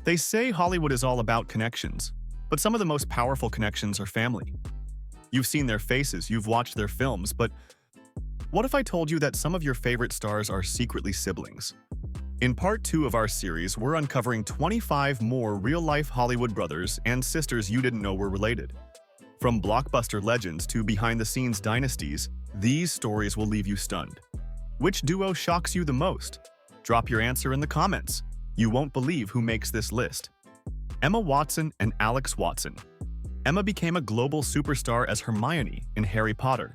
They say Hollywood is all about connections, but some of the most powerful connections are family. You've seen their faces, you've watched their films, but what if I told you that some of your favorite stars are secretly siblings? In part 2 of our series, we're uncovering 25 more real-life Hollywood brothers and sisters you didn't know were related. From blockbuster legends to behind-the-scenes dynasties, these stories will leave you stunned. Which duo shocks you the most? Drop your answer in the comments. You won't believe who makes this list. Emma Watson and Alex Watson. Emma became a global superstar as Hermione in Harry Potter,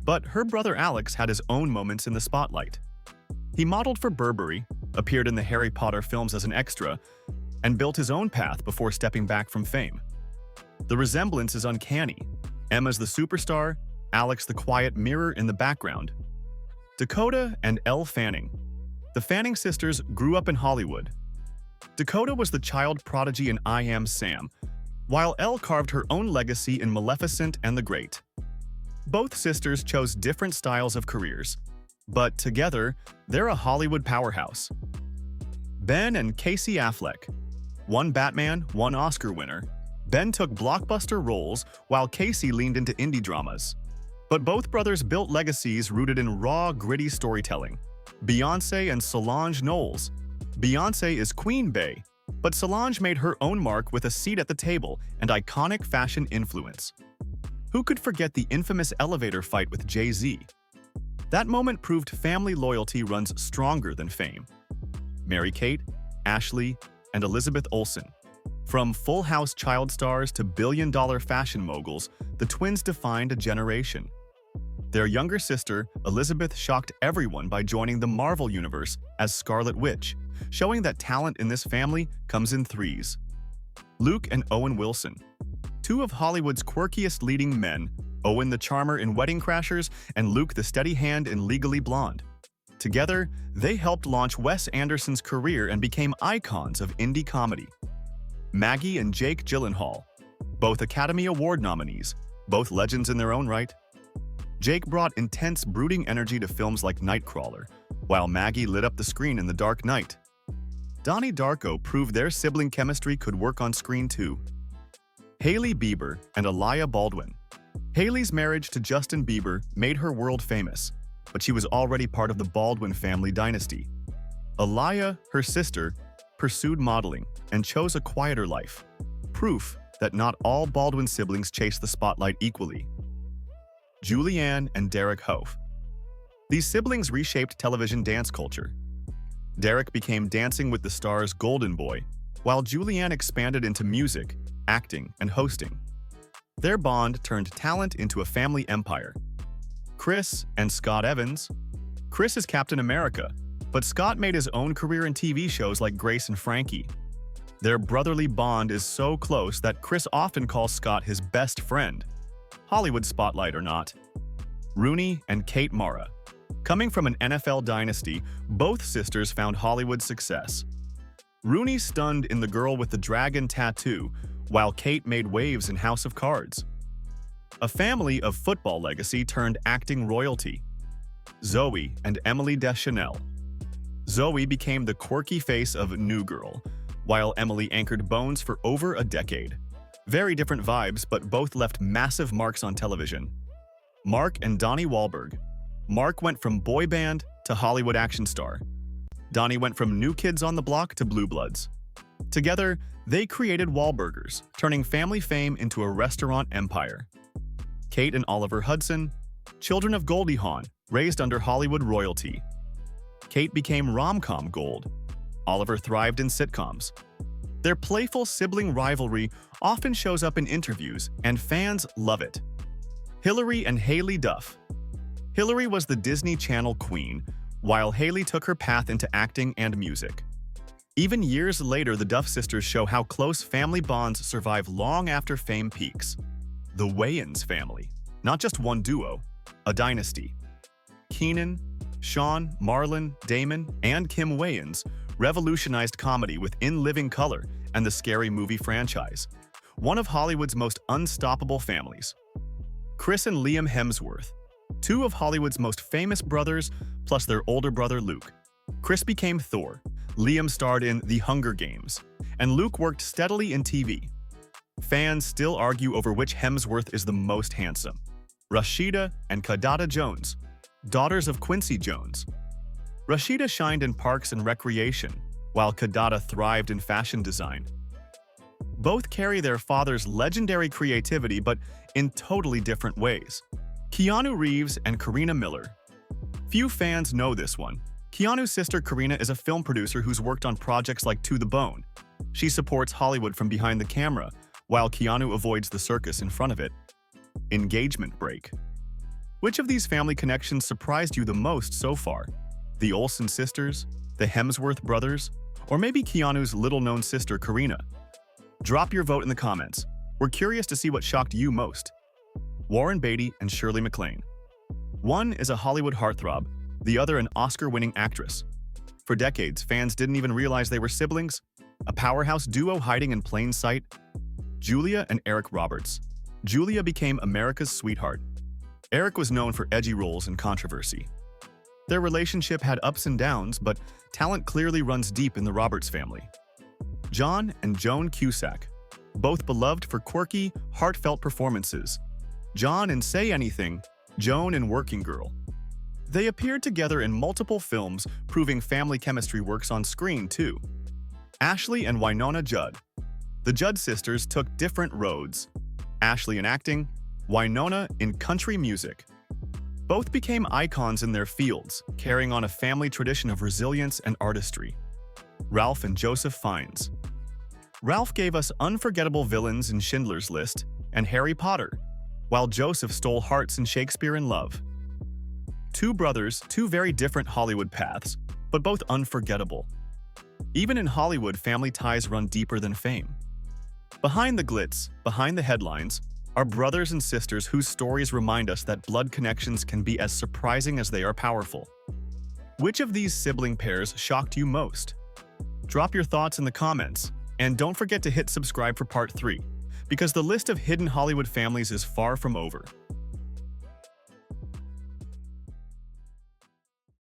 but her brother Alex had his own moments in the spotlight. He modeled for Burberry, appeared in the Harry Potter films as an extra, and built his own path before stepping back from fame. The resemblance is uncanny. Emma's the superstar, Alex the quiet mirror in the background. Dakota and Elle Fanning. The Fanning sisters grew up in Hollywood. Dakota was the child prodigy in I Am Sam, while Elle carved her own legacy in Maleficent and the Great. Both sisters chose different styles of careers, but together, they're a Hollywood powerhouse. Ben and Casey Affleck. One Batman, one Oscar winner. Ben took blockbuster roles while Casey leaned into indie dramas. But both brothers built legacies rooted in raw, gritty storytelling. Beyoncé and Solange Knowles. Beyoncé is Queen Bey, but Solange made her own mark with a seat at the table and iconic fashion influence. Who could forget the infamous elevator fight with Jay-Z? That moment proved family loyalty runs stronger than fame. Mary-Kate, Ashley, and Elizabeth Olsen. From Full House child stars to billion-dollar fashion moguls, the twins defined a generation. Their younger sister, Elizabeth, shocked everyone by joining the Marvel Universe as Scarlet Witch, showing that talent in this family comes in threes. Luke and Owen Wilson. Two of Hollywood's quirkiest leading men, Owen the charmer in Wedding Crashers and Luke the steady hand in Legally Blonde. Together, they helped launch Wes Anderson's career and became icons of indie comedy. Maggie and Jake Gyllenhaal. Both Academy Award nominees, both legends in their own right. Jake brought intense, brooding energy to films like Nightcrawler, while Maggie lit up the screen in The Dark Knight. Donnie Darko proved their sibling chemistry could work on screen too. Hailey Bieber and Aaliyah Baldwin. Hailey's marriage to Justin Bieber made her world famous, but she was already part of the Baldwin family dynasty. Aaliyah, her sister, pursued modeling and chose a quieter life, proof that not all Baldwin siblings chase the spotlight equally. Julianne and Derek Hough. These siblings reshaped television dance culture. Derek became Dancing with the Stars' golden boy, while Julianne expanded into music, acting, and hosting. Their bond turned talent into a family empire. Chris and Scott Evans. Chris is Captain America, but Scott made his own career in TV shows like Grace and Frankie. Their brotherly bond is so close that Chris often calls Scott his best friend. Hollywood spotlight or not. Rooney and Kate Mara. Coming from an NFL dynasty, both sisters found Hollywood success. Rooney stunned in The Girl with the Dragon Tattoo, while Kate made waves in House of Cards. A family of football legacy turned acting royalty. Zooey and Emily Deschanel. Zooey became the quirky face of New Girl, while Emily anchored Bones for over a decade. Very different vibes, but both left massive marks on television. Mark and Donnie Wahlberg. Mark went from boy band to Hollywood action star. Donnie went from New Kids on the Block to Blue Bloods. Together, they created Wahlburgers, turning family fame into a restaurant empire. Kate and Oliver Hudson. Children of Goldie Hawn, raised under Hollywood royalty. Kate became rom-com gold. Oliver thrived in sitcoms. Their playful sibling rivalry often shows up in interviews, and fans love it. Hilary and Hailey Duff. Hilary was the Disney Channel queen, while Hailey took her path into acting and music. Even years later, the Duff sisters show how close family bonds survive long after fame peaks. The Wayans family. Not just one duo, a dynasty. Keenan, Sean, Marlon, Damon, and Kim Wayans revolutionized comedy with In Living Color and the Scary Movie franchise, one of Hollywood's most unstoppable families. Chris and Liam Hemsworth, two of Hollywood's most famous brothers, plus their older brother Luke. Chris became Thor, Liam starred in The Hunger Games, and Luke worked steadily in TV. Fans still argue over which Hemsworth is the most handsome. Rashida and Kadada Jones, daughters of Quincy Jones. Rashida shined in parks and recreation, while Kadada thrived in fashion design. Both carry their father's legendary creativity, but in totally different ways. Keanu Reeves and Karina Miller. Few fans know this one. Keanu's sister Karina is a film producer who's worked on projects like To the Bone. She supports Hollywood from behind the camera, while Keanu avoids the circus in front of it. Engagement break. Which of these family connections surprised you the most so far? The Olsen sisters, the Hemsworth brothers, or maybe Keanu's little-known sister Karina? Drop your vote in the comments. We're curious to see what shocked you most. Warren Beatty and Shirley MacLaine. One is a Hollywood heartthrob, the other an Oscar-winning actress. For decades, fans didn't even realize they were siblings, a powerhouse duo hiding in plain sight. Julia and Eric Roberts. Julia became America's sweetheart. Eric was known for edgy roles and controversy. Their relationship had ups and downs, but talent clearly runs deep in the Roberts family. John and Joan Cusack. Both beloved for quirky, heartfelt performances. John in Say Anything, Joan in Working Girl. They appeared together in multiple films, proving family chemistry works on screen too. Ashley and Winona Judd. The Judd sisters took different roads. Ashley in acting, Winona in country music. Both became icons in their fields, carrying on a family tradition of resilience and artistry. Ralph and Joseph Fiennes. Ralph gave us unforgettable villains in Schindler's List and Harry Potter, while Joseph stole hearts in Shakespeare in Love. Two brothers, two very different Hollywood paths, but both unforgettable. Even in Hollywood, family ties run deeper than fame. Behind the glitz, behind the headlines, are brothers and sisters whose stories remind us that blood connections can be as surprising as they are powerful. Which of these sibling pairs shocked you most? Drop your thoughts in the comments, and don't forget to hit subscribe for part 3, because the list of hidden Hollywood families is far from over.